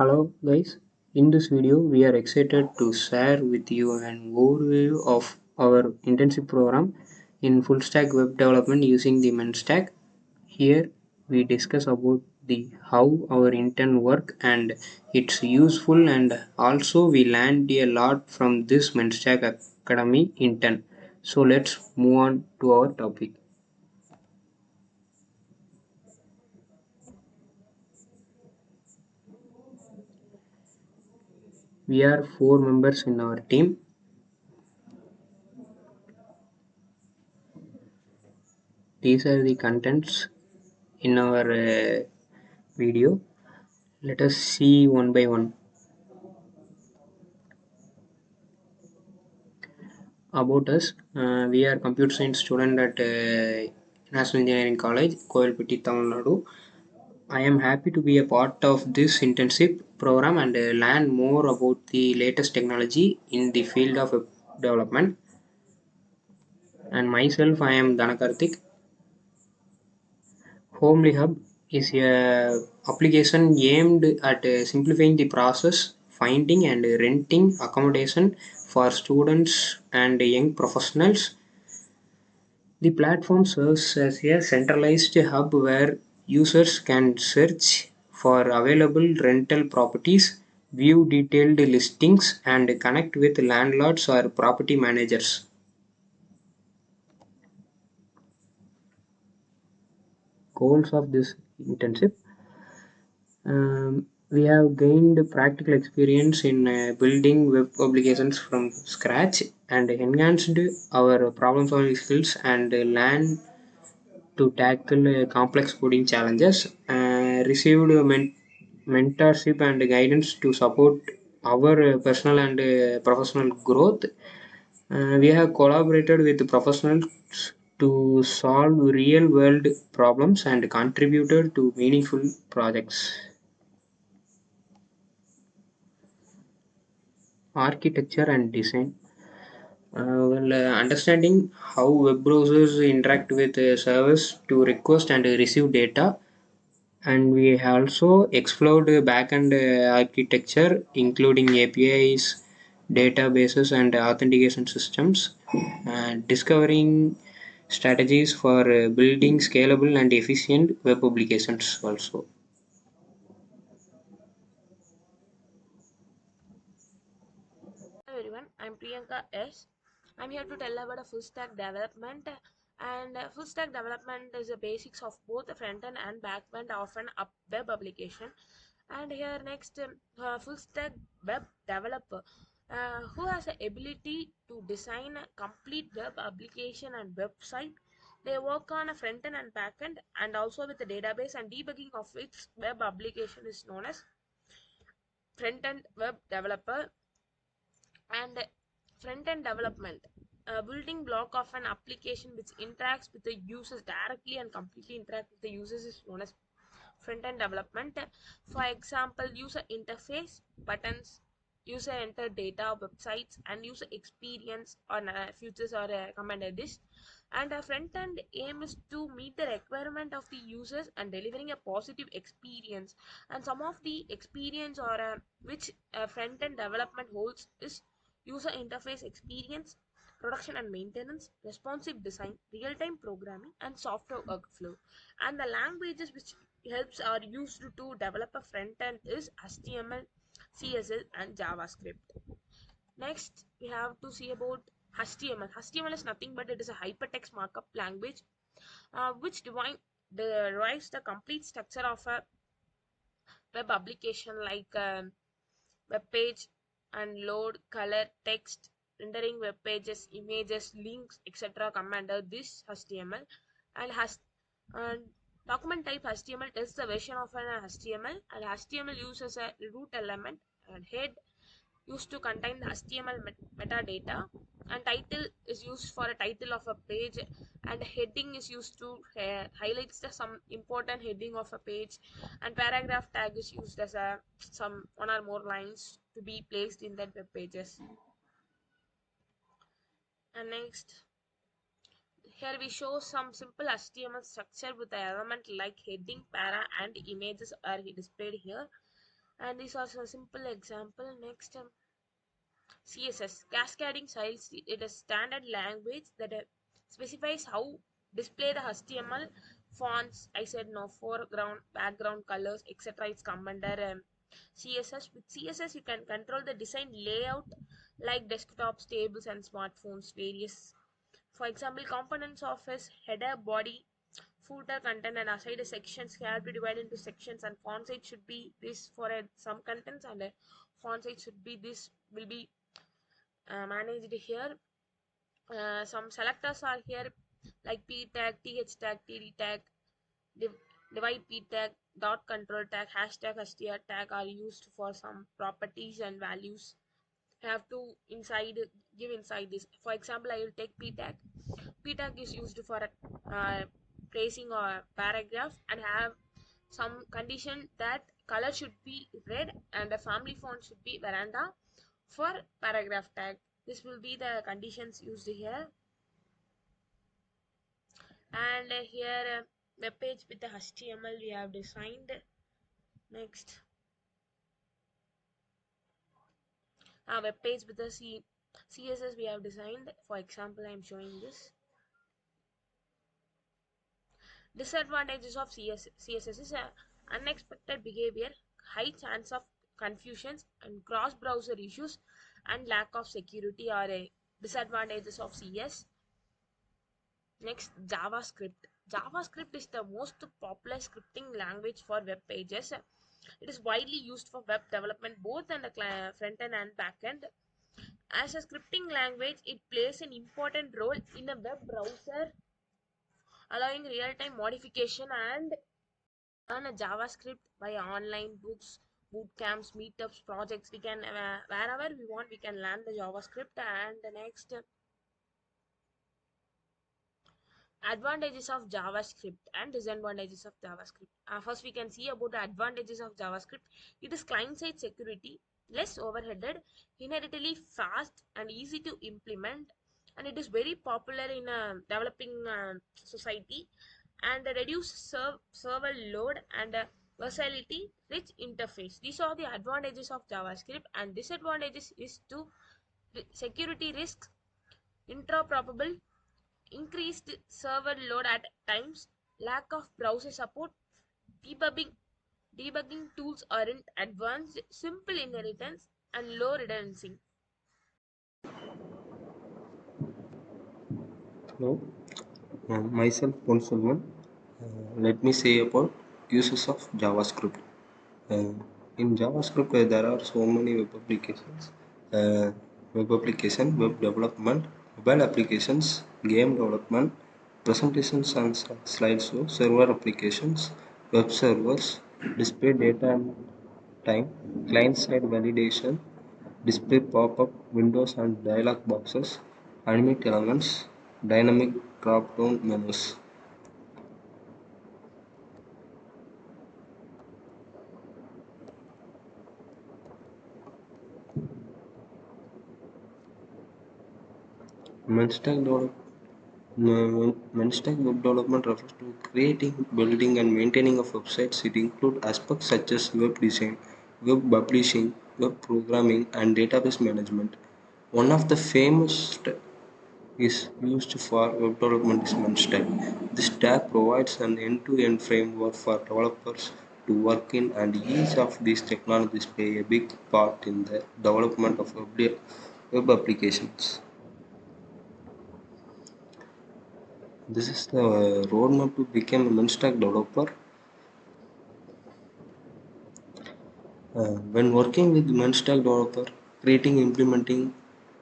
Hello guys, in this video we are excited to share with you an overview of our internship program in full stack web development using the MERN stack. Here we discuss about the how our intern work and it's useful, and also we learned a lot from this MERN stack academy intern. So let's move on to our topic. We are 4 members in our team. These are the contents in our video. Let us see one by one. About us, we are computer science student at National Engineering College, Koilpatti, Tamil Nadu. I am happy to be a part of this internship program and learn more about the latest technology in the field of development. And myself, I am Dhanakarthik. Homely Hub is a application aimed at simplifying the process, finding and renting accommodation for students and young professionals. The platform serves as a centralized hub where users can search for available rental properties, view detailed listings, and connect with landlords or property managers. Goals of this internship: we have gained practical experience in building web applications from scratch and enhanced our problem solving skills and learned to tackle complex coding challenges. Received mentorship and guidance to support our personal and professional growth. We have collaborated with professionals to solve real world problems and contributed to meaningful projects. Architecture and design. Understanding how web browsers interact with servers to request and receive data, and we also explored backend architecture, including APIs, databases, and authentication systems, and discovering strategies for building scalable and efficient web applications also. Hello everyone, I'm Priyanka S. I'm here to tell about a full stack development, and full stack development is the basics of both the front end and back end of an web application. And here next, full stack web developer who has the ability to design a complete web application and website. They work on a front end and back end, and also with the database and debugging of its web application is known as front end web developer. And front end development, a building block of an application which interacts with the users directly and completely interact with the users is known as front end development. For example, user interface, buttons, user enter data, websites, and user experience on features or command edits. And a front end aim is to meet the requirement of the users and delivering a positive experience. And some of the experience or which front end development holds is user interface experience, production and maintenance, responsive design, real-time programming, and software workflow. And the languages which helps are used to develop a front end is HTML, CSS, and JavaScript. Next, we have to see about HTML. HTML is nothing but it is a hypertext markup language which derives the complete structure of a web application like web page and load, color, text, rendering web pages, images, links, etc. Commander this HTML and has and document type HTML tells the version of an HTML, and HTML uses a root element, and head used to contain the HTML metadata, and title is used for a title of a page, and heading is used to highlights the some important heading of a page, and paragraph tag is used as a some one or more lines to be placed in that web pages. And next, here we show some simple HTML structure with the element like heading, para, and images are displayed here. And these are some simple example. Next, CSS, cascading styles. It is standard language that specifies how display the HTML fonts. I said no, foreground, background colors, etc. It's come under CSS. With CSS, you can control the design layout like desktops, tables, and smartphones. Various, for example, components of his header, body, footer, content, and aside sections have to divide into sections. And font size should be this for some contents, and font size should be this. Will be managed here. Some selectors are here like p tag, th tag, td tag, div, divide p tag, dot control tag, hashtag, str tag are used for some properties and values. Have to inside give inside this. For example, I will take p tag. P tag is used for placing a paragraph and have some condition that color should be red and the family font should be veranda for paragraph tag. This will be the conditions used here. And here web page with the HTML we have designed. Next, web page with the CSS we have designed. For example, I am showing this. Disadvantages of CSS is unexpected behavior, high chance of confusions, and cross-browser issues, and lack of security are disadvantages of CS. Next, JavaScript. JavaScript is the most popular scripting language for web pages. It is widely used for web development both on the front end and back end. As a scripting language, it plays an important role in a web browser, allowing real-time modification and learn a JavaScript by online books, boot camps, meetups, projects. We can wherever we want, we can learn the JavaScript. And the next, advantages of JavaScript and disadvantages of JavaScript. First, we can see about the advantages of JavaScript. It is client-side security, less overheaded, inherently fast and easy to implement, and it is very popular in a developing society, and reduce server load and versatility, rich interface. These are the advantages of JavaScript, and disadvantages is to security risks, interoperable, increased server load at times, lack of browser support, debugging debugging tools aren't advanced, simple inheritance, and low redundancy. Hello, myself Ponsulvan. Let me say about uses of JavaScript. Uh, in JavaScript, there are so many web applications. Web development, mobile applications, game development, presentations and slideshow, server applications, web servers, display data and time, client-side validation, display pop-up windows and dialog boxes, animate elements, dynamic drop-down menus. Menstack develop, Menstack web development refers to creating, building, and maintaining of websites. It includes aspects such as web design, web publishing, web programming, and database management. One of the famous is used for web development is Stack. This stack provides an end-to-end framework for developers to work in, and each of these technologies play a big part in the development of web applications. This is the roadmap to become a Stack developer. When working with Stack developer, creating, implementing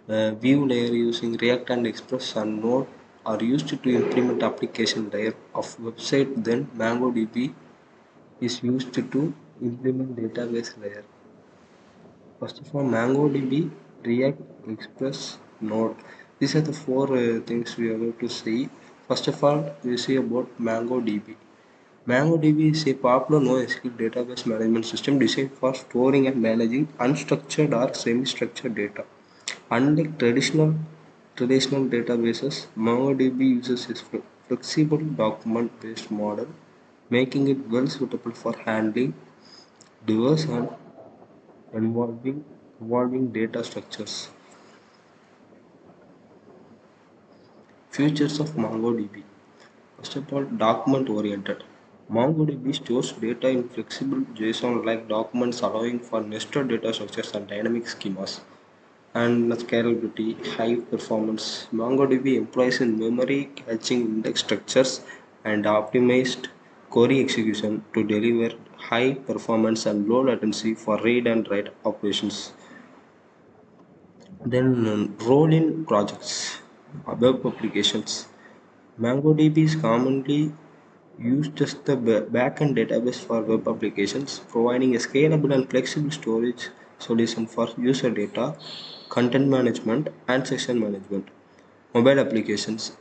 view layer using React and Express and Node are used to implement application layer of website. Then MongoDB is used to implement database layer. First of all, MongoDB, React, Express, Node. These are the four things we are going to see. First of all, we see about MongoDB. MongoDB is a popular NoSQL database management system designed for storing and managing unstructured or semi-structured data. Unlike traditional databases, MongoDB uses a flexible document-based model, making it well suitable for handling diverse and involving evolving data structures. Features of MongoDB. First of all, document oriented. MongoDB stores data in flexible JSON-like documents, allowing for nested data structures and dynamic schemas. And scalability, high performance. MongoDB employs in memory caching index structures and optimized query execution to deliver high performance and low latency for read and write operations. Then role in projects, web applications. MongoDB is commonly used as the backend database for web applications, providing a scalable and flexible storage solution for user data, content management, and session management. Mobile applications.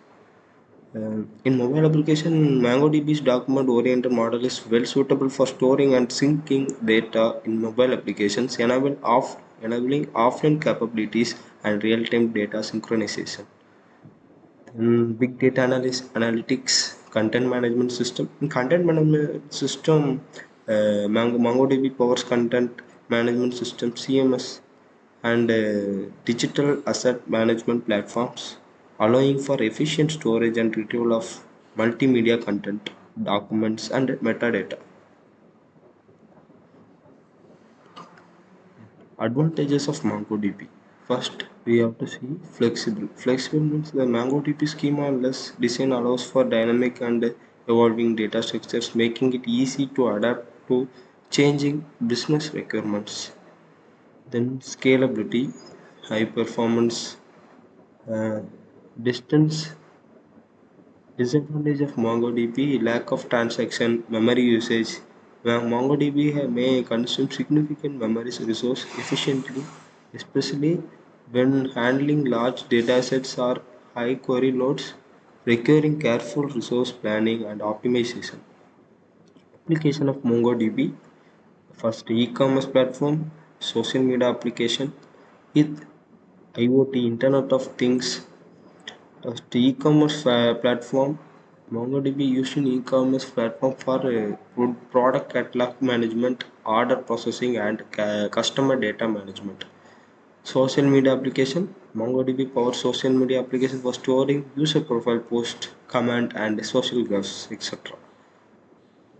In mobile application, MongoDB's document-oriented model is well suitable for storing and syncing data in mobile applications, enabling offline capabilities and real-time data synchronization. Big data analytics, content management system. In content management system, MongoDB powers content management system (CMS) and digital asset management platforms, allowing for efficient storage and retrieval of multimedia content, documents, and metadata. Advantages of MongoDB. First, we have to see flexible. Flexible means the MongoDB schema less design allows for dynamic and evolving data structures, making it easy to adapt to changing business requirements. Then scalability, high performance, uh, distance. Disadvantage of MongoDB, lack of transaction memory usage. MongoDB may consume significant memory resource efficiently, especially when handling large datasets or high query loads, requiring careful resource planning and optimization. Application of MongoDB. First, e-commerce platform, social media application with IoT, Internet of Things. The e-commerce platform, MongoDB used in e-commerce platform for product catalog management, order processing, and customer data management. Social media application, MongoDB powers social media application for storing user profile post, command, and social graphs, etc.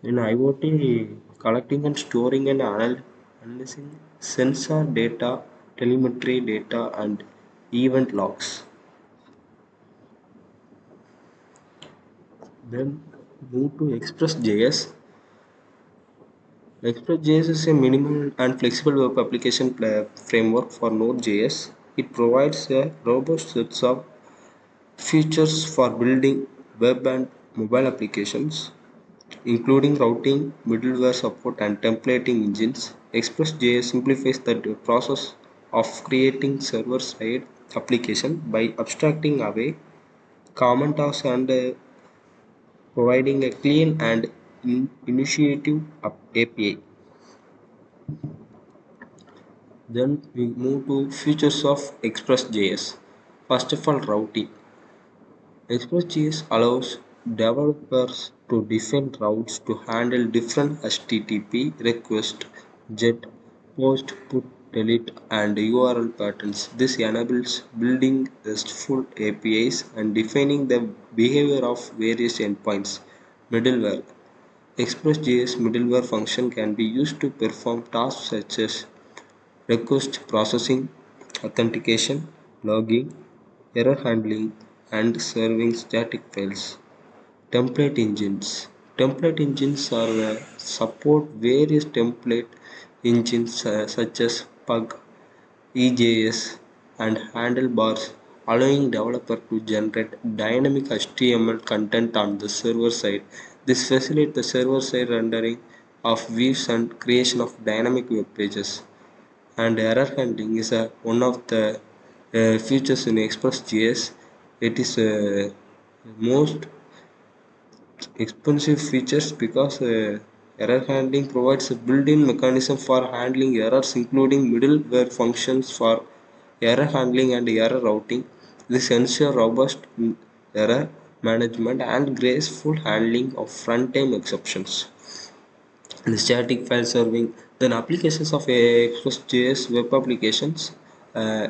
In IoT, collecting and storing and analyzing sensor data, telemetry data, and event logs. Then move to Express.js. Express.js is a minimal and flexible web application framework for Node.js. It provides a robust set of features for building web and mobile applications, including routing, middleware support, and templating engines. Express.js simplifies the process of creating server-side application by abstracting away common tasks and providing a clean and intuitive API. Then we move to features of Express.js. First of all, routing. Express.js allows developers to define routes to handle different HTTP request, GET, POST, PUT, DELETE, and URL patterns. This enables building RESTful APIs and defining the behavior of various endpoints. Middleware. Express.js middleware function can be used to perform tasks such as request processing, authentication, logging, error handling, and serving static files. Template engines. Template engines are support various template engines such as Pug, EJS, and Handlebars, allowing developer to generate dynamic HTML content on the server side. This facilitates the server-side rendering of views and creation of dynamic web pages. And error handling is one of the features in Express.js. It is most expensive features because error handling provides a built-in mechanism for handling errors, including middleware functions for error handling and error routing. This ensures robust error management and graceful handling of front-end exceptions. and static file serving. Then applications of Express.js web applications, uh,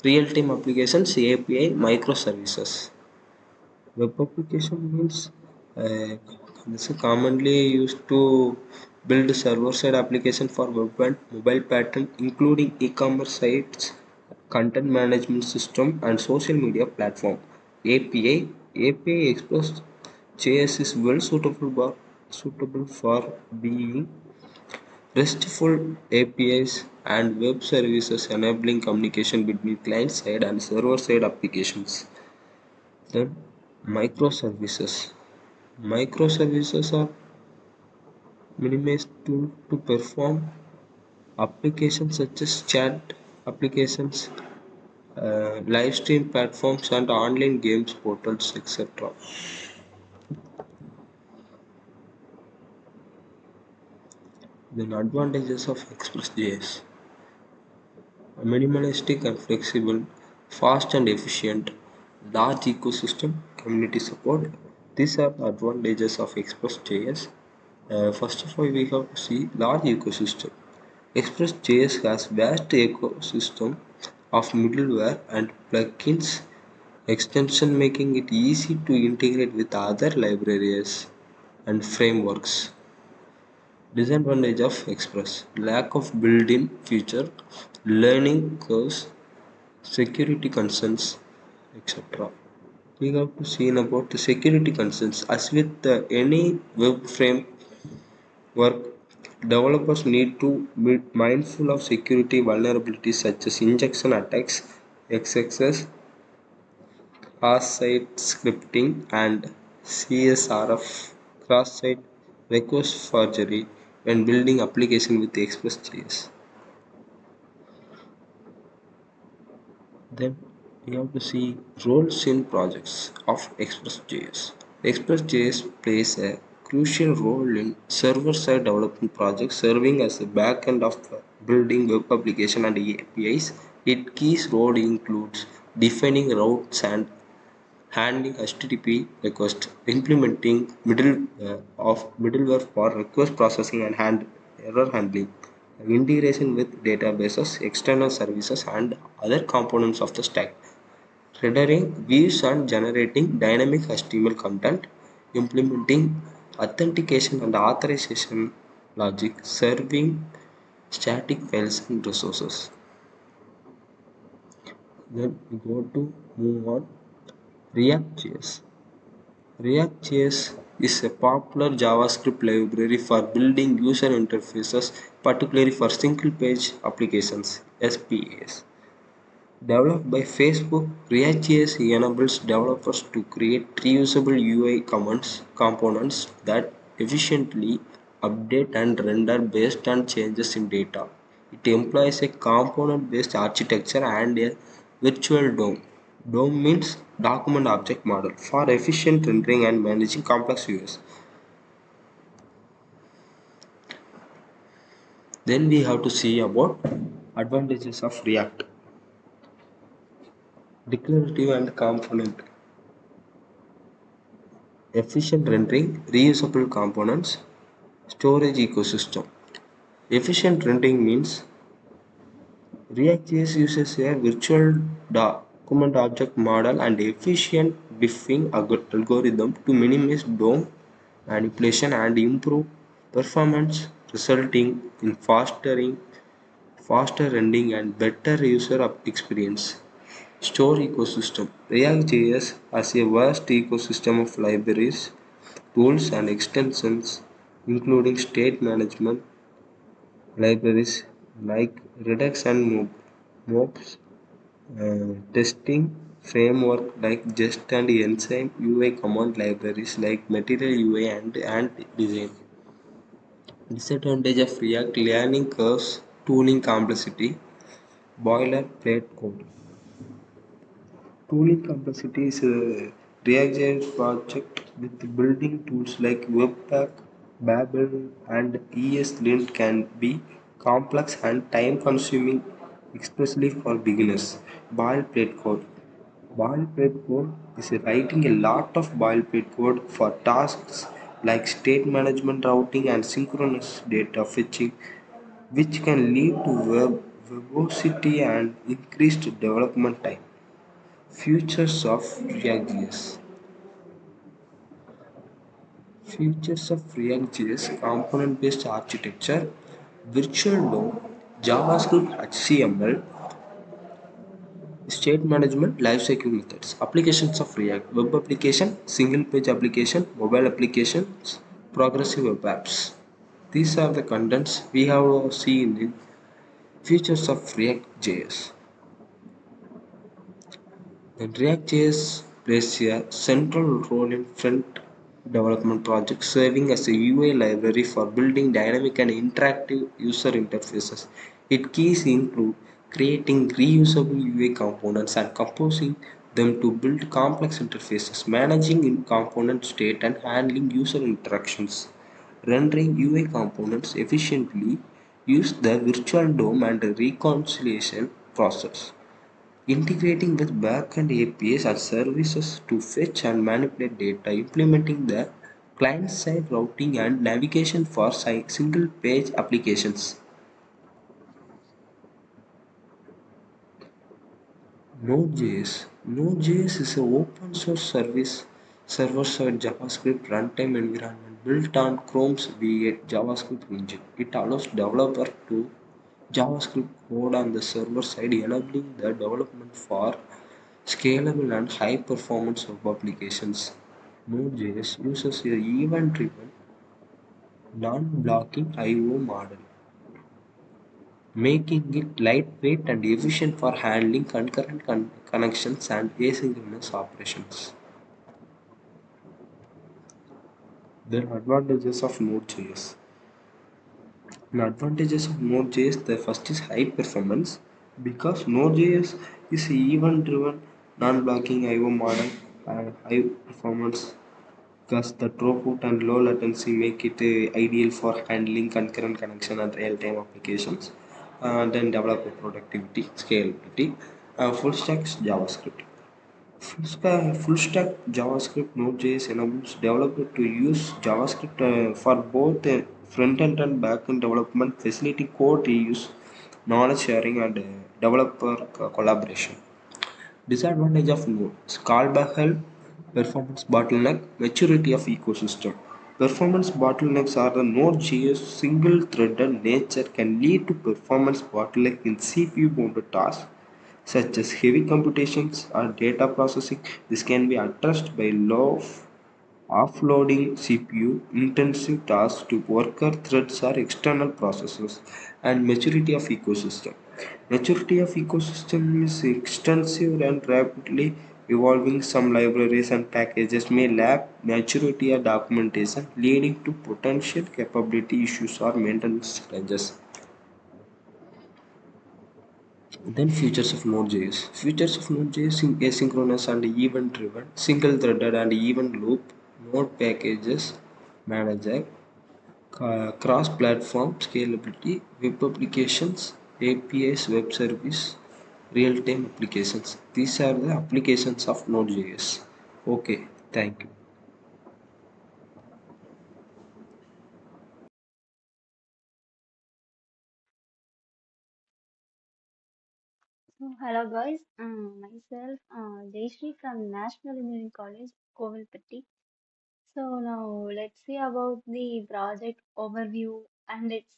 real-time applications, API, microservices. Web application means this is commonly used to build server-side application for web and mobile pattern, including e-commerce sites, content management system, and social media platform. API Express JS is well suitable for being RESTful APIs and web services enabling communication between client-side and server-side applications. Then microservices. Microservices are minimized to perform applications such as chat applications, live stream platforms, and online games portals, etc. Then advantages of Express.js: minimalistic and flexible, fast and efficient, large ecosystem, community support. These are the advantages of Express.js. First of all, we have to see large ecosystem. Express.js has vast ecosystem of middleware and plugins extension making it easy to integrate with other libraries and frameworks. Disadvantage of Express: lack of built-in feature, learning curves, security concerns, etc. We have to see about the security concerns. As with any web framework, developers need to be mindful of security vulnerabilities such as injection attacks, XXS, cross-site scripting, and CSRF, cross-site request forgery, when building application with Express.js. Then we have to see roles in projects of Express.js. Express.js plays a crucial role in server-side development projects, serving as the backend of building web application and APIs. Its key role includes defining routes and handling HTTP requests, implementing middleware for request processing and error handling, integration with databases, external services, and other components of the stack, rendering views and generating dynamic HTML content, implementing authentication and authorization logic, serving static files and resources. Then we go to move on React.js. React.js is a popular JavaScript library for building user interfaces, particularly for single-page applications (SPAs). Developed by Facebook, React.js enables developers to create reusable UI components that efficiently update and render based on changes in data. It employs a component-based architecture and a virtual DOM. DOM means document object model for efficient rendering and managing complex views. Then we have to see about advantages of React. Declarative and component. Efficient rendering, reusable components, storage ecosystem. Efficient rendering means React.js uses a virtual document object model and efficient diffing algorithm to minimize DOM manipulation and improve performance, resulting in faster rendering and better user experience. Store ecosystem. React.js has a vast ecosystem of libraries, tools, and extensions, including state management libraries like Redux and Mobs, testing framework like Jest and Enzyme, UI command libraries like Material UI and Design. Disadvantage of React: learning curves, tooling complexity, boilerplate code. Tooling complexity is a React.js project with building tools like Webpack, Babel, and ESLint can be complex and time consuming, especially for beginners. Boilerplate code. Boilerplate code is writing a lot of boilerplate code for tasks like state management routing and synchronous data fetching, which can lead to verbosity and increased development time. Futures of React.js. Features of React.js component-based architecture, virtual DOM, JavaScript HTML, state management, lifecycle methods, applications of React, web application, single page application, mobile applications, progressive web apps. These are the contents we have seen in features of React.js. Then React.js plays a central role in front development projects, serving as a UI library for building dynamic and interactive user interfaces. Its keys include creating reusable UI components and composing them to build complex interfaces, managing in component state and handling user interactions. Rendering UI components efficiently use the virtual DOM and reconciliation process. Integrating with backend APIs and services to fetch and manipulate data, implementing the client-side routing and navigation for single-page applications. Node.js is an open source service server-side JavaScript runtime environment built on Chrome's V8 JavaScript engine. It allows developers to JavaScript code on the server side, enabling the development for scalable and high performance web applications. Node.js uses a event-driven, non-blocking I/O model, making it lightweight and efficient for handling concurrent connections and asynchronous operations. The advantages of Node.js. The advantages of Node.js, the first is high performance because Node.js is a event-driven, non-blocking I/O model and high performance because the throughput and low latency make it ideal for handling concurrent connection and real-time applications. Then developer productivity, scalability, full stack JavaScript. Full stack JavaScript Node.js enables developer to use JavaScript for both front-end and back-end development, facility code reuse, knowledge sharing, and developer collaboration. Disadvantage of Node: callback help, performance bottleneck, maturity of ecosystem. Performance bottlenecks are the Node.js single-threaded nature can lead to performance bottleneck in CPU-bound tasks such as heavy computations or data processing. This can be addressed by low offloading CPU-intensive tasks to worker threads or external processes, and maturity of ecosystem. Maturity of ecosystem is extensive and rapidly evolving. Some libraries and packages may lack maturity or documentation, leading to potential capability issues or maintenance challenges. Then features of Node.js. Features of Node.js in asynchronous and event-driven, single-threaded and event loop, node packages manager, cross-platform scalability, web applications, APIs, web service, real-time applications. These are the applications of Node.js. Okay, thank you. So, hello guys, myself Jayashree from National Engineering College, Kovilpatti. So now let's see about the project overview and its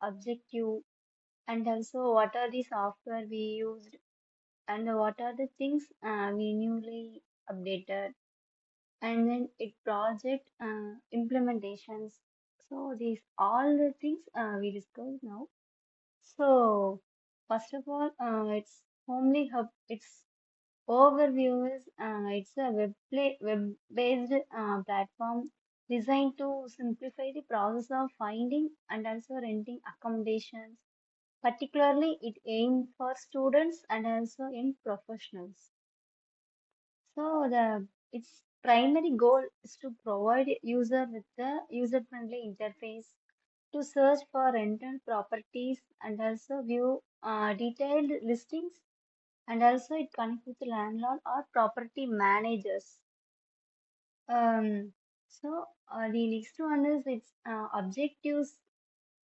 objective, and also what are the software we used and what are the things we newly updated, and then it project implementations. So these all the things we discussed now. So first of all, it's Homely Hub. Its overview is it's a web-based platform designed to simplify the process of finding and also renting accommodations. Particularly, it aimed for students and also in professionals. So the its primary goal is to provide user with the user-friendly interface to search for rental properties and also view detailed listings, and also it connects with the landlord or property managers. Um, So the next one is its objectives.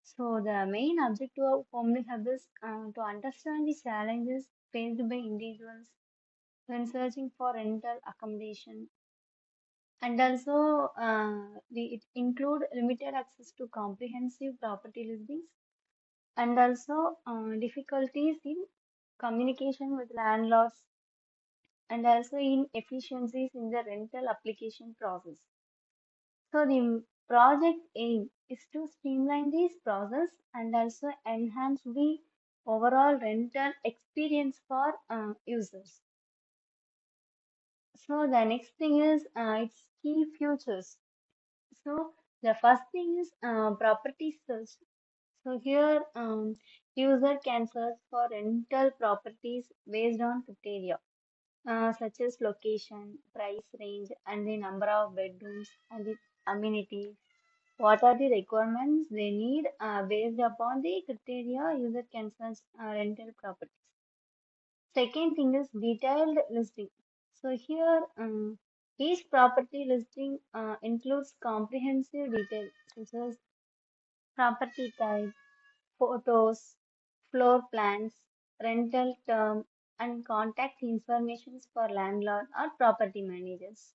So the main objective of Homely Hub is to understand the challenges faced by individuals when searching for rental accommodation, and also it include limited access to comprehensive property listings, and also difficulties in communication with landlords, and also inefficiencies in the rental application process. So the project aim is to streamline this process and also enhance the overall rental experience for users. So the next thing is its key features. So the first thing is property search. So here user can search for rental properties based on criteria such as location, price range, and the number of bedrooms and the amenities. What are the requirements they need based upon the criteria user can search rental properties. Second thing is detailed listing. So here each property listing includes comprehensive detail such as property type, photos, floor plans, rental term, and contact information for landlord or property managers.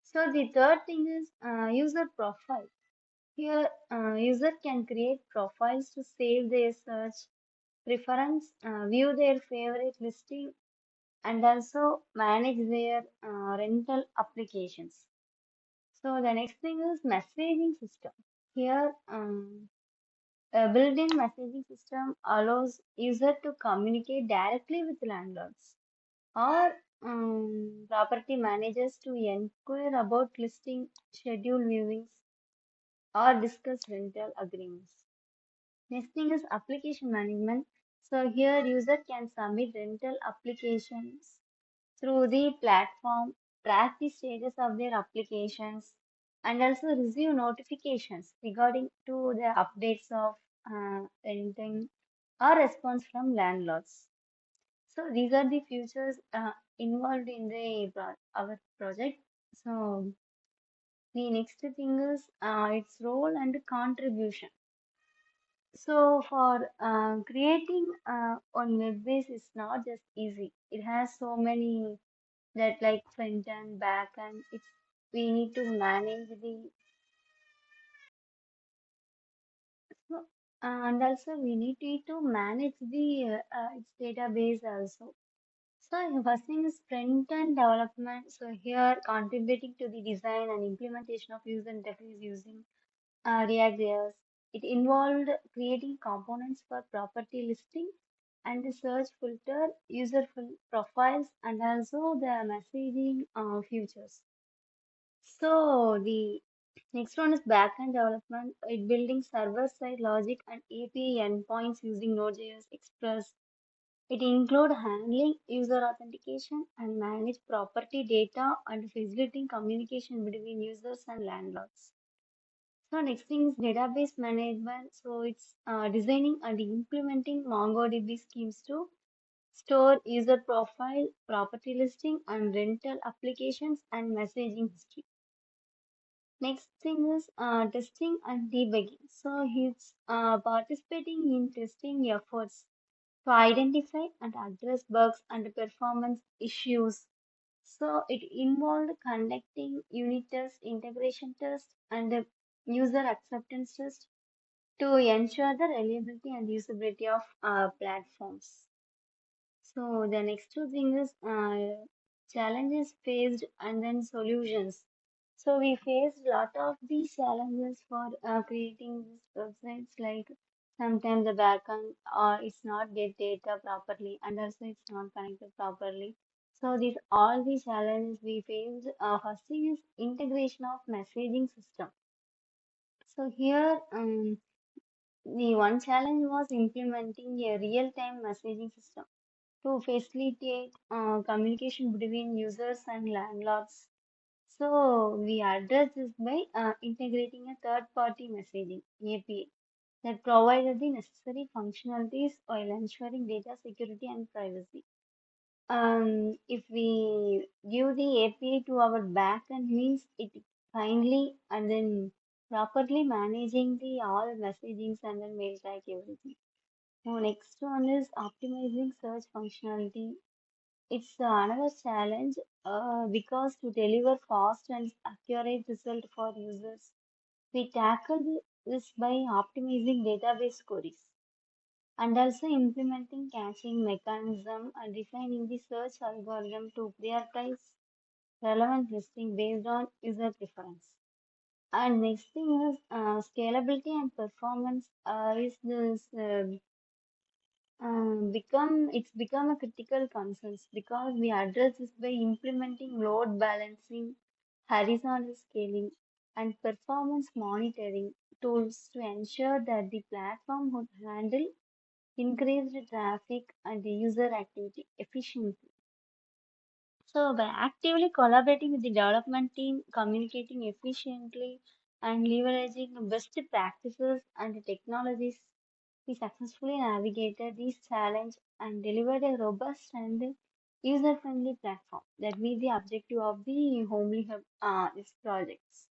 So the third thing is user profile. Here, user can create profiles to save their search preference, view their favorite listing, and also manage their rental applications. So the next thing is messaging system. Here, a built-in messaging system allows user to communicate directly with landlords or property managers to inquire about listing, schedule viewings, or discuss rental agreements. Next thing is application management. So here user can submit rental applications through the platform, track the status of their applications, and also receive notifications regarding to the updates of renting or response from landlords. So these are the features involved in the our project. So the next thing is its role and contribution. So for creating on web base is not just easy. It has so many that like front and back and it's we need to manage the so, and also we need to manage the its database also. So first thing is front end development. So here contributing to the design and implementation of user interface using React.js. It involved creating components for property listing and the search filter, user profiles, and also the messaging features. So the next one is backend development. It building server-side logic and API endpoints using Node.js Express. It include handling user authentication and manage property data and facilitating communication between users and landlords. So next thing is database management. So it's designing and implementing MongoDB schemes to store user profile, property listing, and rental applications and messaging history. Next thing is testing and debugging. So he's participating in testing efforts to identify and address bugs and performance issues. So it involved conducting unit tests, integration tests, and user acceptance tests to ensure the reliability and usability of platforms. So the next two things is challenges faced and then solutions. So we faced a lot of these challenges for creating these websites. Like sometimes the backend or it's not get data properly, and also it's not connected properly. So these all the challenges we faced. First thing is integration of messaging system. So here the one challenge was implementing a real-time messaging system to facilitate communication between users and landlords. So we address this by integrating a third-party messaging API that provided the necessary functionalities while ensuring data security and privacy. If we give the API to our backend means it kindly and then properly managing the all messagings and then mail track everything. Now next one is optimizing search functionality. It's another challenge because to deliver fast and accurate result for users, we tackle this by optimizing database queries and also implementing caching mechanism and refining the search algorithm to prioritize relevant listing based on user preference. And next thing is scalability and performance is this it's become a critical concern because we address this by implementing load balancing, horizontal scaling, and performance monitoring tools to ensure that the platform would handle increased traffic and the user activity efficiently. So, by actively collaborating with the development team, communicating efficiently, and leveraging best practices and technologies, we successfully navigated this challenge and delivered a robust and user-friendly platform that meet the objective of the Homely Hub its projects.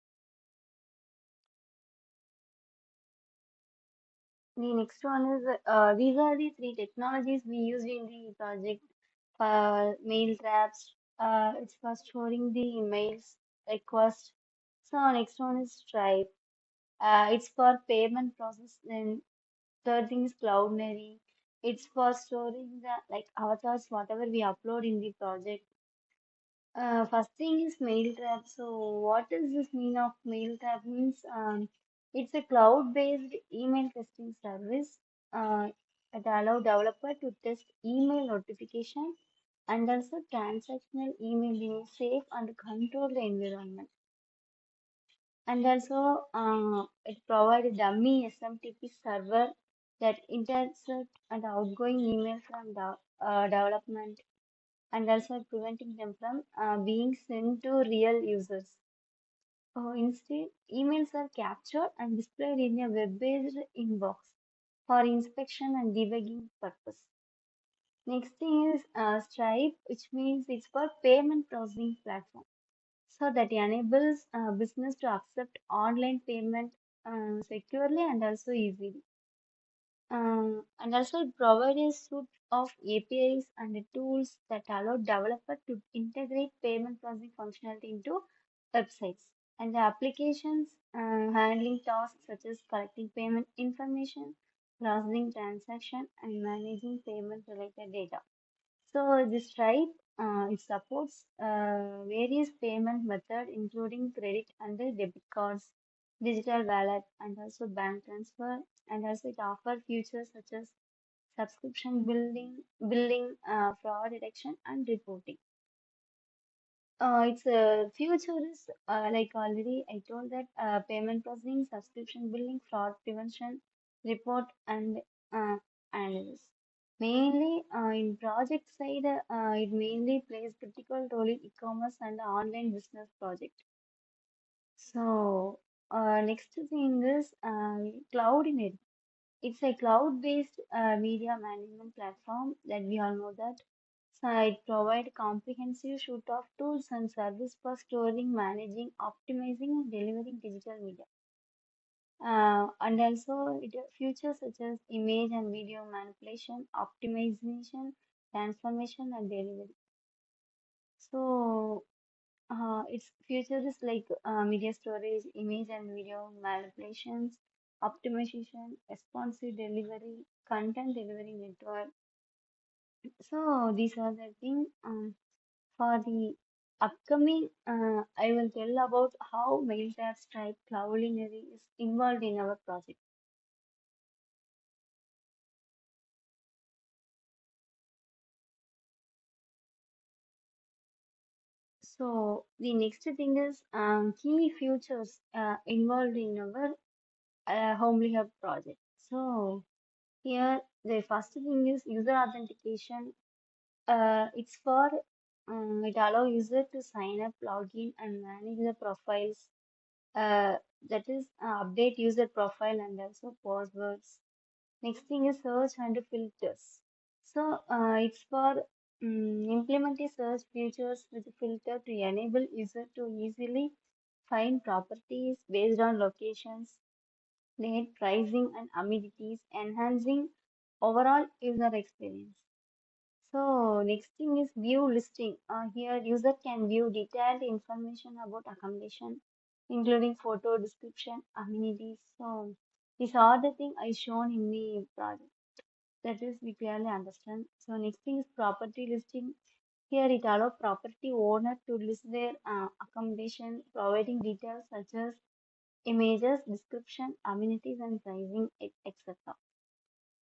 The next one is these are the three technologies we used in the project. Mail traps, it's for storing the mails request. So next one is Stripe. It's for payment process. Then third thing is Cloudinary. It's for storing the like avatars, whatever we upload in the project. First thing is mail trap. So what does this mean of mail trap means? It's a cloud-based email testing service that allow developer to test email notification and also transactional email in a safe and controlled environment. And also it provides a dummy SMTP server that intercepts and outgoing email from the development and also preventing them from being sent to real users. Instead, emails are captured and displayed in a web-based inbox for inspection and debugging purpose. Next thing is Stripe, which means it's for payment processing platform. So that enables business to accept online payment securely and also easily. And also it provides a suite of APIs and the tools that allow developers to integrate payment processing functionality into websites. And the applications handling tasks such as collecting payment information, processing transaction, and managing payment related data. So this Stripe it supports various payment methods including credit and debit cards, digital wallet, and also bank transfer. And also it offers features such as subscription billing, fraud detection, and reporting. Its future is like already I told that payment processing, subscription billing, fraud prevention, report, and uh, analysis. Mainly in project side, it mainly plays critical role in e-commerce and online business project. So next thing is Cloudinary. It's a cloud-based media management platform that we all know that. So it provides comprehensive suite of tools and service for storing, managing, optimizing, and delivering digital media. And also it features such as image and video manipulation, optimization, transformation, and delivery. So its features is like media storage, image and video manipulations, optimization, responsive delivery, content delivery network. So these are the things. For the upcoming, I will tell about how Mailtab Stripe Cloudinary is involved in our project. So the next thing is key features involved in our Homely Hub project. So here the first thing is user authentication. It's for it allow user to sign up, log in, and manage the profiles. That is update user profile and also passwords. Next thing is search and filters. So it's for implementing search features with filter to enable user to easily find properties based on locations, rate, pricing, and amenities, enhancing overall user experience. So next thing is view listing. Here user can view detailed information about accommodation, including photo, description, amenities. So these are the things I shown in the project. That is we clearly understand. So next thing is property listing. Here it allows property owner to list their accommodation, providing details such as images, description, amenities, and pricing, etc.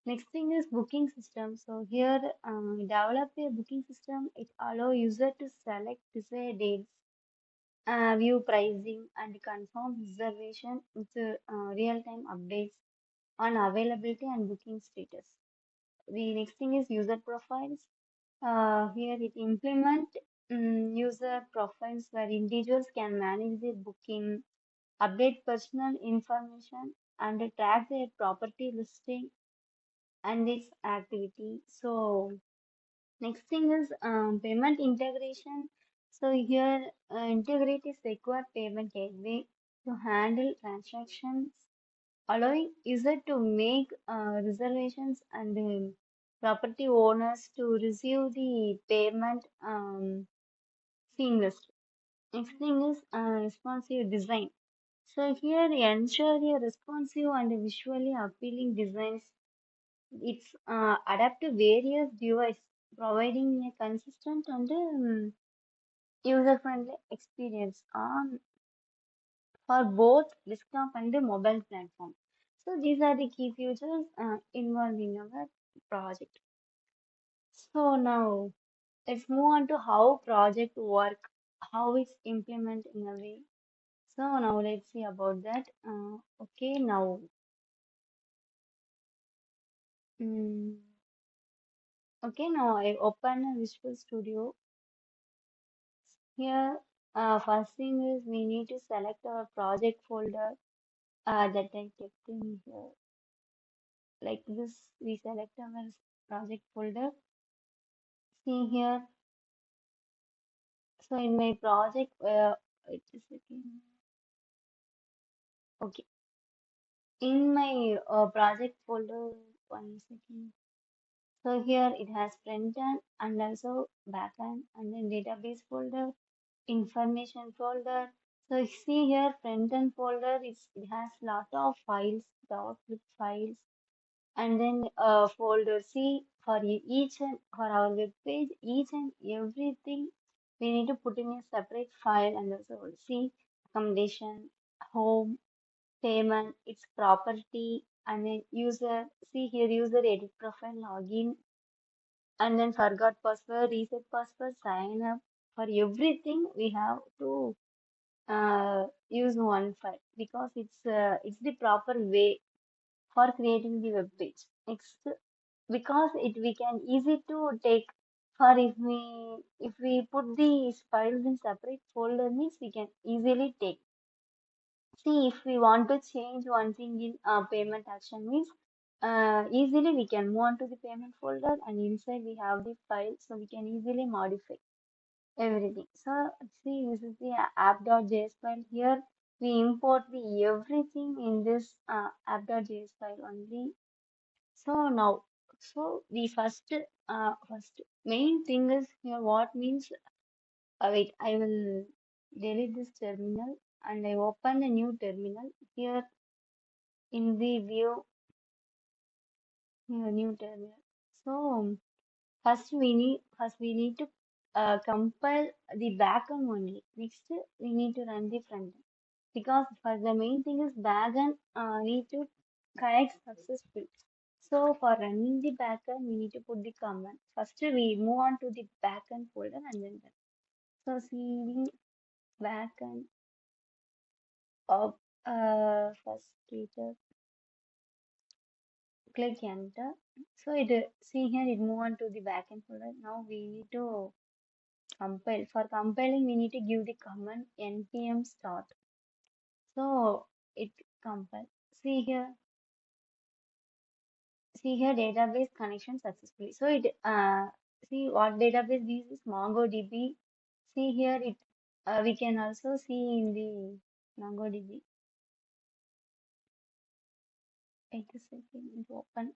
Next thing is booking system. So here, develop a booking system. It allow user to select desired dates, view pricing, and confirm reservation with real-time updates on availability and booking status. The next thing is user profiles. Here it implement user profiles where individuals can manage their booking, update personal information, and track their property listing and its activity. So next thing is payment integration. So here integrate is required payment gateway to handle transactions, allowing user to make reservations and property owners to receive the payment seamlessly. Next thing is responsive design. So here ensure a responsive and visually appealing designs. It's adapt to various devices, providing a consistent and user-friendly experience on for both desktop and the mobile platform. So these are the key features involved in our project. So now let's move on to how project work, how it's implemented in a way. So now let's see about that. Okay, now mm, okay, now I open a Visual Studio. Here, first thing is we need to select our project folder that I kept in here. Like this, we select our project folder. See here. So in my project, wait a second. Okay, in my project folder, 1 second. So here it has front end and also back end, and then database folder, information folder. So you see here front end folder, it has lot of files, .zip files, and then folder C for each and for our web page, each and everything we need to put in a separate file, and also see accommodation, home, payment, its property, and then user. See here user edit profile, login, and then forgot password, reset password, sign up. For everything we have to use one file because it's the proper way for creating the web page. Next, because it we can easy to take for if we put these files in separate folder means we can easily take. See if we want to change one thing in payment action means easily we can move on to the payment folder and inside we have the file so we can easily modify everything. So see this is the app.js file. Here we import the everything in this app.js file only. So now, so the first main thing is here what means, wait, I will delete this terminal and I open a new terminal here in the view, here new terminal. So first we need to compile the backend only. Next we need to run the front end because for the main thing is backend need to connect successfully. So for running the backend, we need to put the command. First, we move on to the backend folder and then run. So cd backend of first data, click enter. So it see here it move on to the backend folder. Now we need to compile. For compiling, we need to give the command npm start. So it compile. See here, see here database connection successfully. So it see what database this is MongoDB. See here it we can also see in the MongoDB. Wait a second, it open.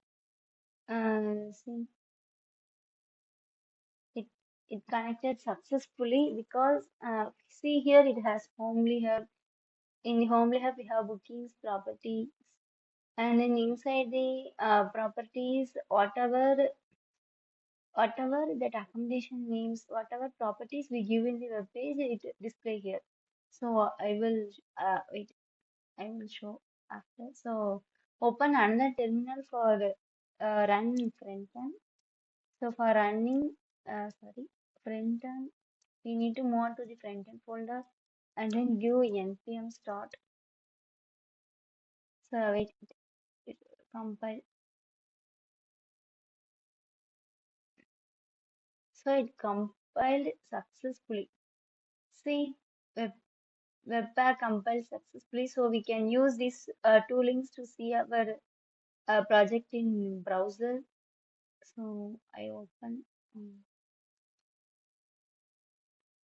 See, it it connected successfully because see here it has homely hub. In the homely hub we have bookings properties, and then inside the properties, whatever that accommodation names, whatever properties we give in the web page, it display here. So I will wait. I will show after. So open another terminal for run front end. So for running, front end, we need to move on to the front end folder and then give npm start. So wait, it compile. So it compiled successfully. See, web webpack compiled successfully. So we can use these two links to see our project in browser. So I open.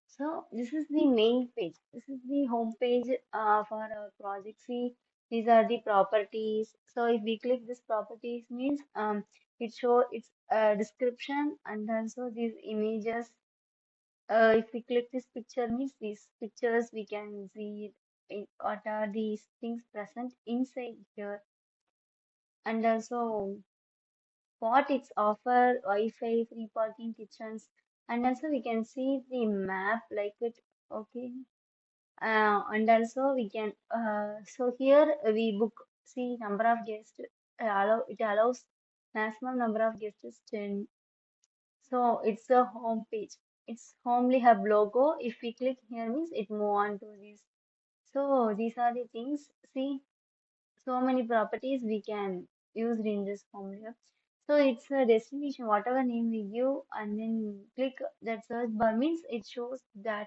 So this is the main page. This is the home page for our project. See, these are the properties. So if we click this properties means it show its description and also these images. If we click this picture means these pictures we can see what are these things present inside here, and also what it's offer, Wi-Fi, free parking, kitchens, and also we can see the map like it. Okay. And also we can so here we book, see number of guests, it allows maximum number of guests is 10. So it's a home page, it's homely hub logo. If we click here means it move on to this. So these are the things. See, so many properties we can use in this homely hub. So it's a destination, whatever name we give, and then click that search bar means it shows that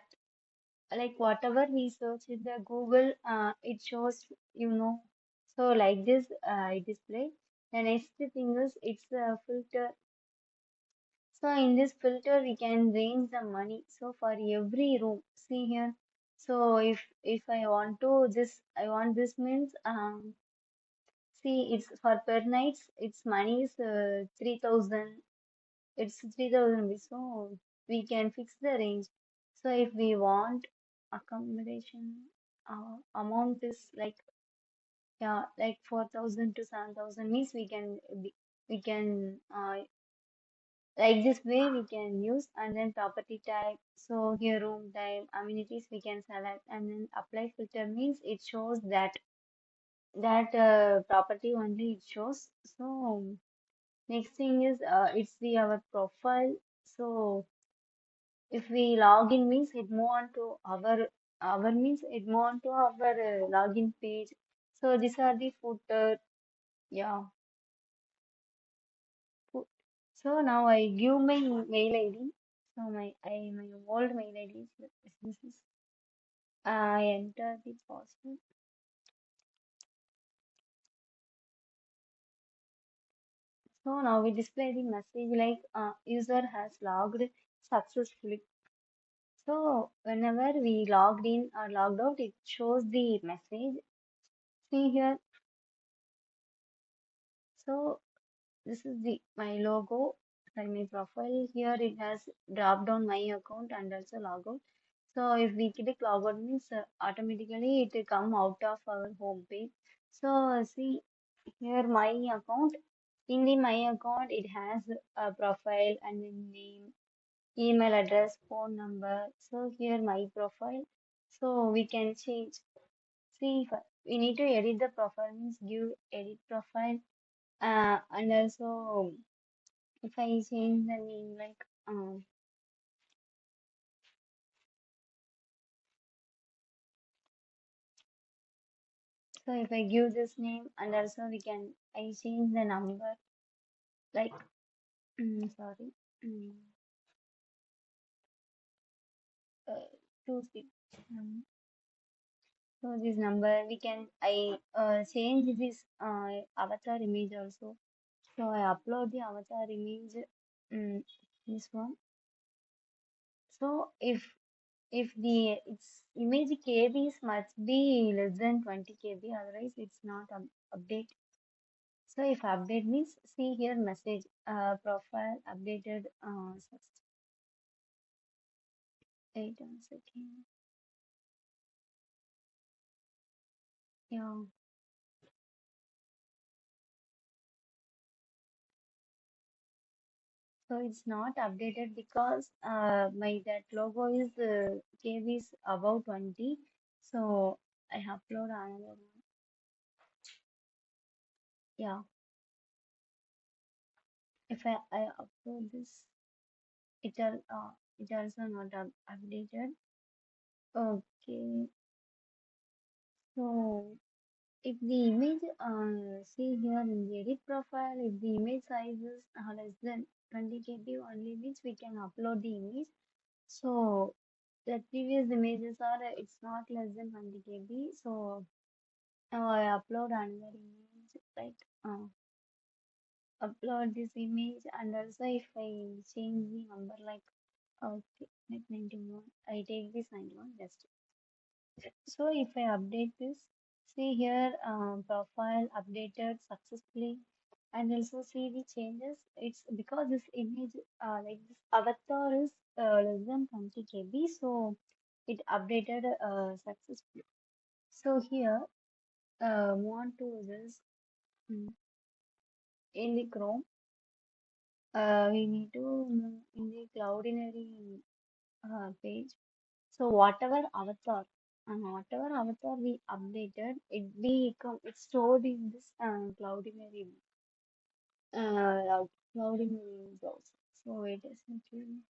like whatever we search in the Google, it shows, you know. So like this, it display. The next thing is it's a filter. So in this filter, we can range the money. So for every room, see here. So if I want to this, I want this means see it's for per nights. Its money is 3,000. It's 3,000 rupees. So we can fix the range. So if we want accommodation amount is like, yeah, like 4,000 to 7,000 means we can like this way we can use, and then property type. So here room type, amenities we can select, and then apply filter means it shows that property only it shows. So next thing is it's the our profile. So if we log in means it move on to our means it move on to our login page. So these are the footer. Yeah. So now I give my mail ID. So my old mail ID is this is I enter the password. So now we display the message like user has logged successfully. So whenever we logged in or logged out, it shows the message. See here. So this is the my logo and my profile. Here it has drop down my account and also logout. So if we click logout means automatically it will come out of our home page. So see here my account. In the my account it has a profile and then name, email address, phone number. So here my profile. So we can change. See if we need to edit the profile means give edit profile. And also if I change the name like so if I give this name, and also we can I change the number like sorry mm, uh, 2 6 so this number we can I change this avatar image also. So I upload the avatar image, this one. So if the its image KBs must be less than 20 KB, otherwise it's not update. So if update means, see here message profile updated. Wait 1 second. Yeah. So it's not updated because my that logo is KB is above 20. So I upload another one. Yeah. If I upload this, it also not updated. Okay. So if the image, see here in the edit profile, if the image size is less than 20 KB only means we can upload the image. So the previous images are, it's not less than 20 KB. So now I upload another image, right? Upload this image, and also if I change the number like, okay, like 91, I take this 91 just. So if I update this, see here profile updated successfully, and also see the changes. It's because this image, like this avatar is less than 20 KB, so it updated successfully. So here, move on to this, in the Chrome. We need to move in the Cloudinary page. So whatever avatar we updated, it's stored in this Cloudinary browser. So it is simply,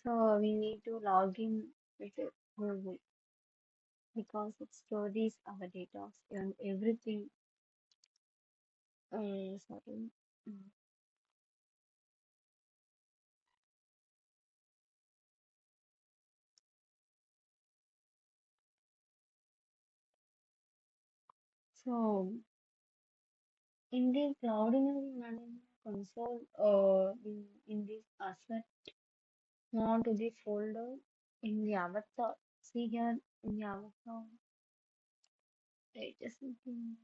so we need to log in with Google because it stores our data and everything. Sorry. Mm. So in the Cloudinary management console, in this asset, go on to the folder in the avatar. See here in the avatar, wait a second.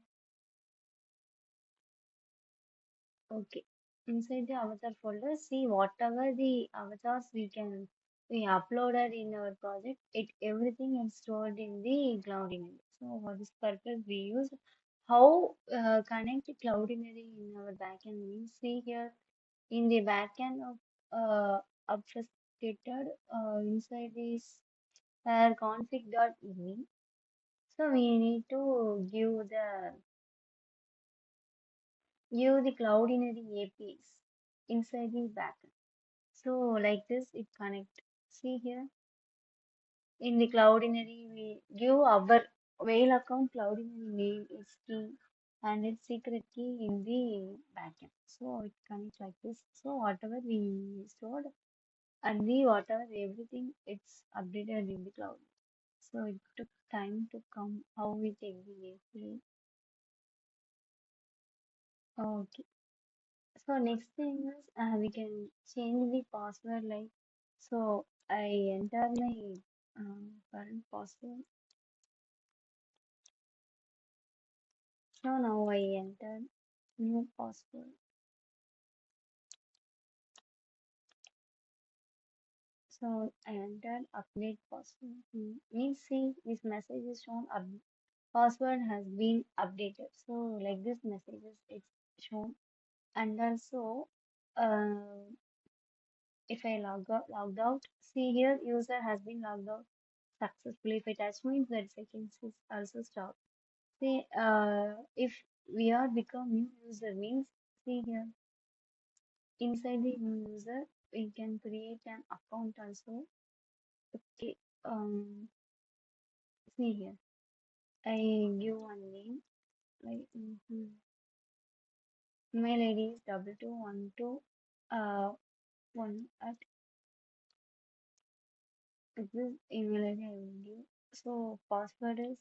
Okay. Inside the avatar folder, see whatever the avatars we uploaded in our project, everything is stored in the Cloudinary. So for this purpose we use how connect Cloudinary in our backend means, see here in the backend of obfuscated inside this config.ev. So we need to give the Cloudinary APIs inside the backend. So like this it connect. See here in the Cloudinary we give our whale account Cloudinary name is key and its secret key in the backend. So it connects like this. So whatever we stored and whatever everything it's updated in the cloud. So it took time to come how we take the API. Okay. So next thing is we can change the password, like, so I enter my current password. So now I enter new password. So I entered update password. Means, see this message is shown password has been updated. So like this messages it's shown, and also if I logged out, see here user has been logged out successfully. If I touch means that seconds is also stop. See, if we are become new user means, see here inside the new user we can create an account also. Okay, see here I give one name like email ID is 2212 one at this email ID I will give. So password is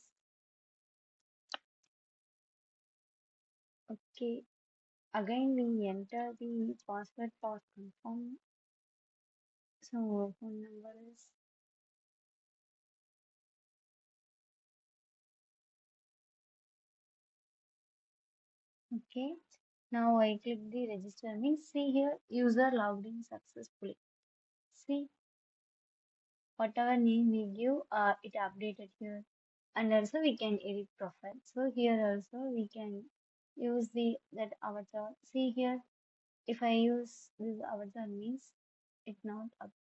okay. Again we enter the password for confirm. So phone number is okay. Now I click the register means see here user logged in successfully. See whatever name we give, it updated here. And also we can edit profile. So here also we can use the that avatar. See here if I use this avatar means it's not up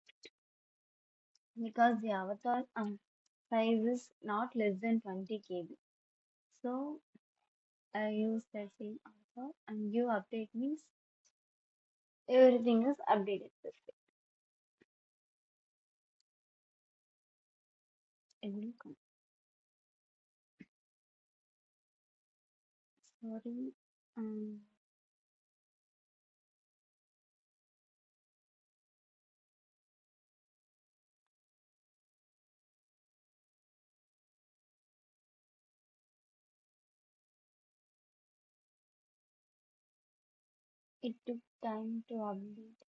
because the avatar size is not less than 20 KB. So I use that same avatar and give update means everything is updated this way. It will come. Sorry. Um, it took time to update.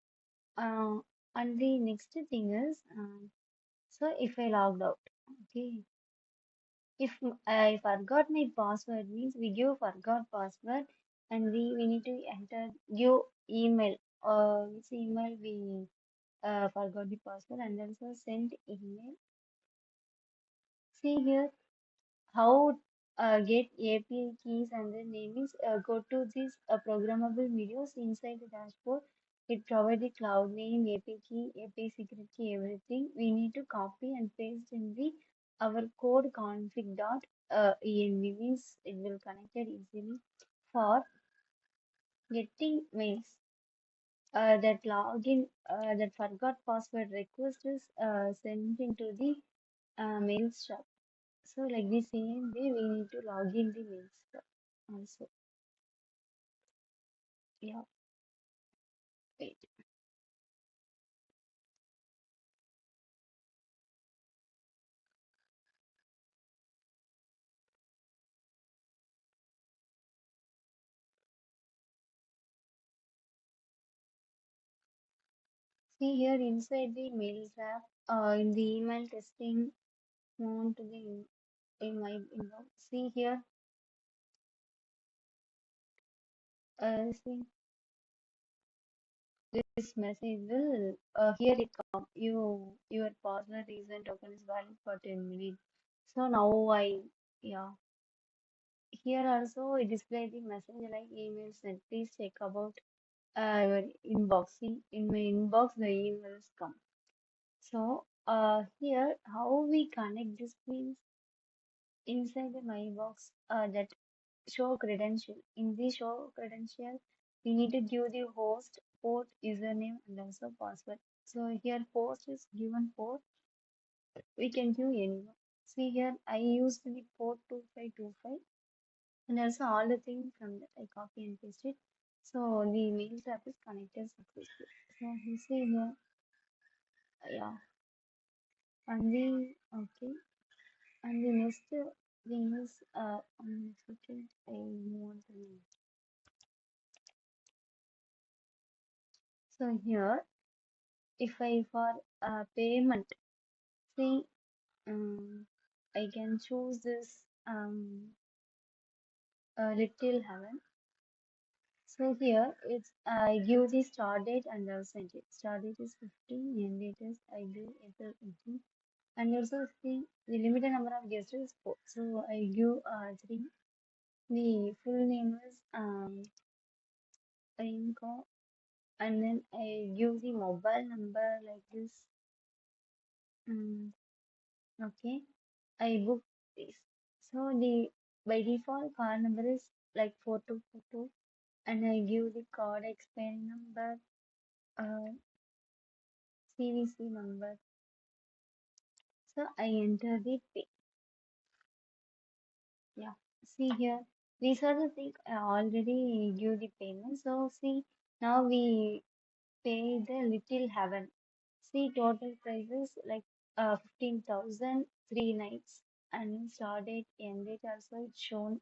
And the next thing is, so if I logged out, okay, if I forgot my password means we give forgot password and we need to enter give email which email we forgot the password and also send email. See here how get API keys and the name is go to this programmable videos inside the dashboard. It provides the cloud name, API key, API secret key, everything. We need to copy and paste in the our code config dot env means it will connect it easily for getting mails. That login that forgot password request is sent into the mail shop. So like the same way we need to log in the mail stuff also. Yeah, wait. See here inside the mail tab, in the email testing, on to the in my inbox. See here, see this message will here it come. Your password reason token is valid for 10 minutes. So now yeah. Here also it display the message like email sent. Please check about your inbox. See in my inbox the emails come. So here how we connect this means inside the my box that show credential. In the show credential, we need to give the host, port, username, and also password. So here host is given port. We can give anyone. See here I used the port 2525 and also all the things from that I copy and paste it. So the mail tab is connected successfully. So you see here, yeah, and the okay. And the next thing is on second I move on to so here if I for payment see I can choose this little heaven. So here it's I give the start date and I'll send it. Start date is 15, end date is I give April 18. And also see the limited number of guests is 4. So I give 3. The full name is Priyanka and then I give the mobile number like this. Okay, I book this. So the by default card number is like 4242 and I give the card expiry number, CVC number. So I enter the pay. Yeah, see here. These are the things I already give the payment. So see now we pay the little heaven. See total prices like 15,000 3 nights and start date end date also it's shown.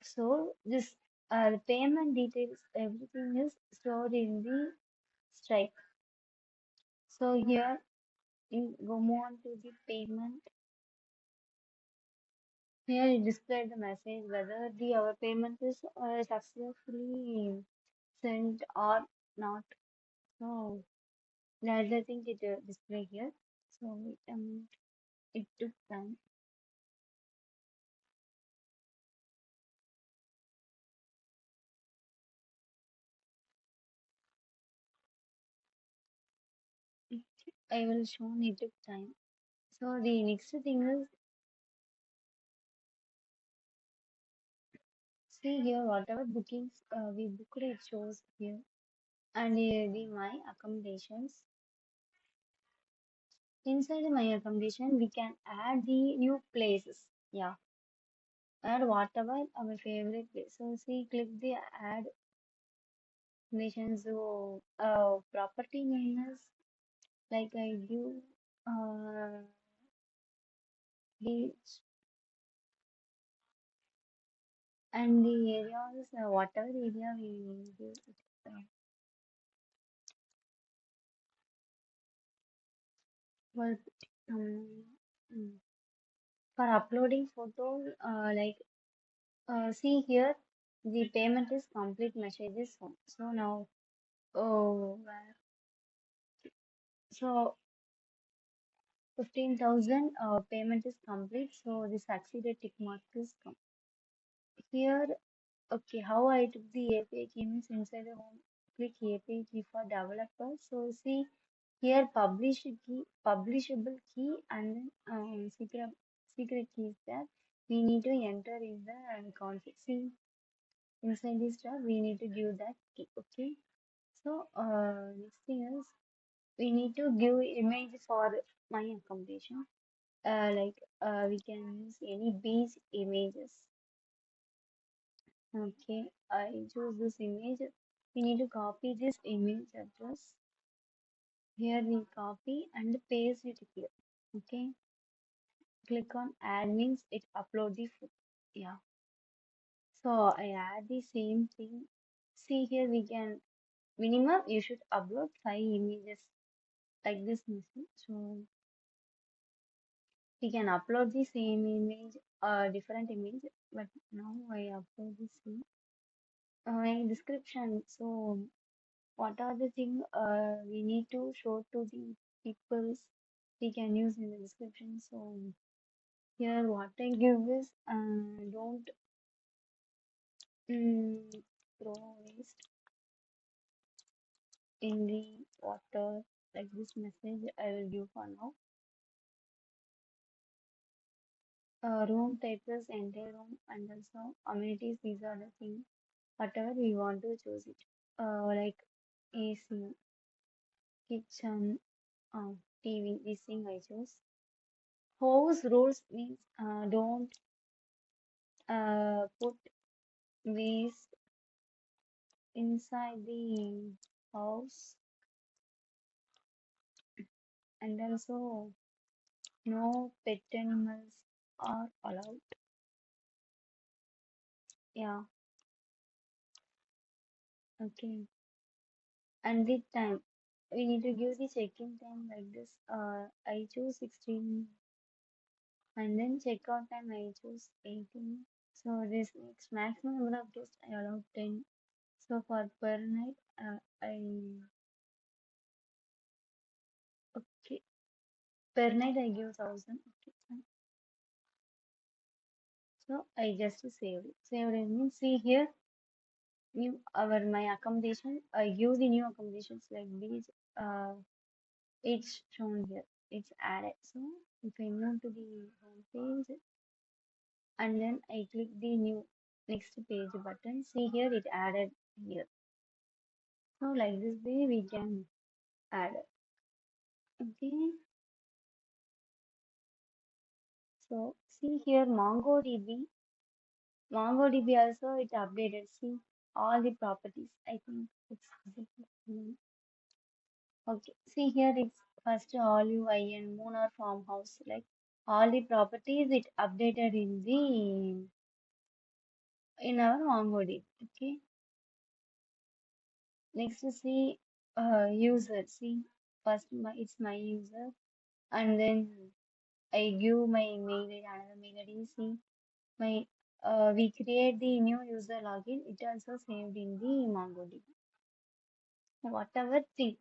So this the payment details everything is stored in the Stripe. So here go move on to the payment. Here it displays the message whether the our payment is successfully sent or not. So that's the thing it display here. So it took time. I will show it took time. So the next thing is see here whatever bookings we booked it shows here and the my accommodations. Inside the my accommodation we can add the new places. Yeah, add whatever our favorite place. So see click the add accommodation. So property name is like I give the and the area is whatever area we give it. Well, um, mm. For uploading photos, see here, the payment is complete messages. So now, so 15,000 payment is complete. So the succeeded tick mark is here. Okay, how I took the API key means inside the home, click API key for developers. So see here, publishable key, and then secret key is there. We need to enter in the config. See inside this tab, we need to give that key. Okay. So next thing is we need to give image for my accommodation. We can use any base images. Okay, I choose this image. We need to copy this image address. Here we copy and paste it here. Okay, click on add means it upload the photo. Yeah, so I add the same thing. See here we can minimum you should upload 5 images like this message. So we can upload the same image, different image, but now I upload the same. Description. So what are the things we need to show to the peoples we can use in the description. So here what I give is don't throw waste in the water like this message I will give for now. Room type is entire room and also amenities. These are the things whatever we want to choose it. Like AC, kitchen, TV. This thing I choose. House rules means don't put waste inside the house and also no pet animals are allowed. Yeah, okay. And the time we need to give the check-in time like this. I choose 16 and then checkout time I choose 18. So this makes maximum number of guests I allow 10. So for per night, I okay per night I give 1,000. Okay, fine. So I just saved it. Saved it means see here new our my accommodation. I give the new accommodations like these. It's shown here. It's added. So if I move to the home page and then I click the new next page button, see here it added here. So like this way we can add it. Okay. So see here MongoDB also it updated. See all the properties. I think it's okay. See here it's first olive and moon or farmhouse. Like all the properties it updated in the in our MongoDB. Okay. Next see user. See first it's my user, and then I give my mail ID, another mail ID. See, my we create the new user login. It also saved in the MongoDB. Whatever thing,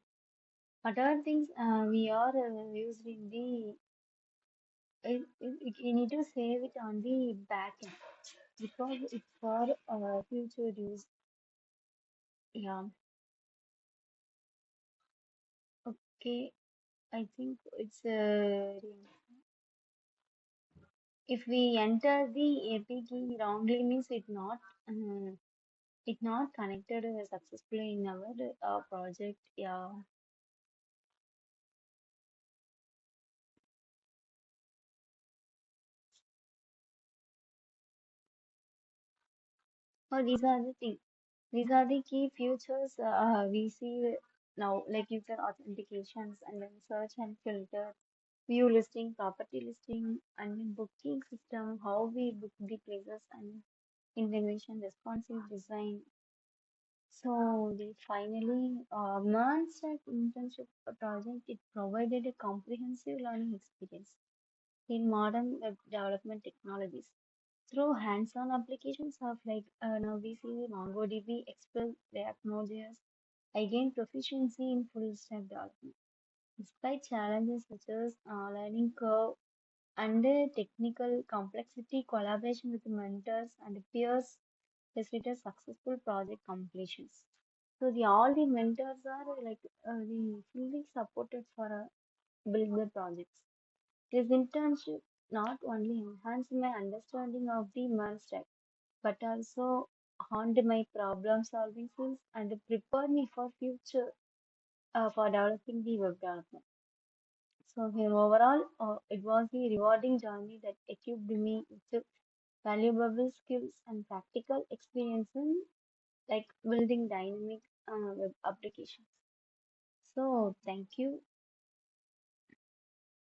whatever things we are used in the, you need to save it on the backend because it's for future use. Yeah. Okay. I think it's if we enter the AP key wrongly means it not connected successfully in our project. Yeah. So these are the things. These are the key features we see now, like user authentications and then search and filter, view listing, property listing, and then booking system, how we book the places and integration, responsive design. So the finally, MERN Stack internship project, it provided a comprehensive learning experience in modern web development technologies. Through hands-on applications of like now we see MongoDB, Express, React Node.js, I gained proficiency in full stack development. Despite challenges such as learning curve and technical complexity, collaboration with mentors and peers facilitated successful project completions. So the all the mentors are like the fully supported for build the projects. This internship not only enhanced my understanding of the MERN stack, but also honed my problem solving skills and prepared me for future for developing the web development. So here overall, it was a rewarding journey that equipped me with valuable skills and practical experience in like building dynamic web applications. So thank you.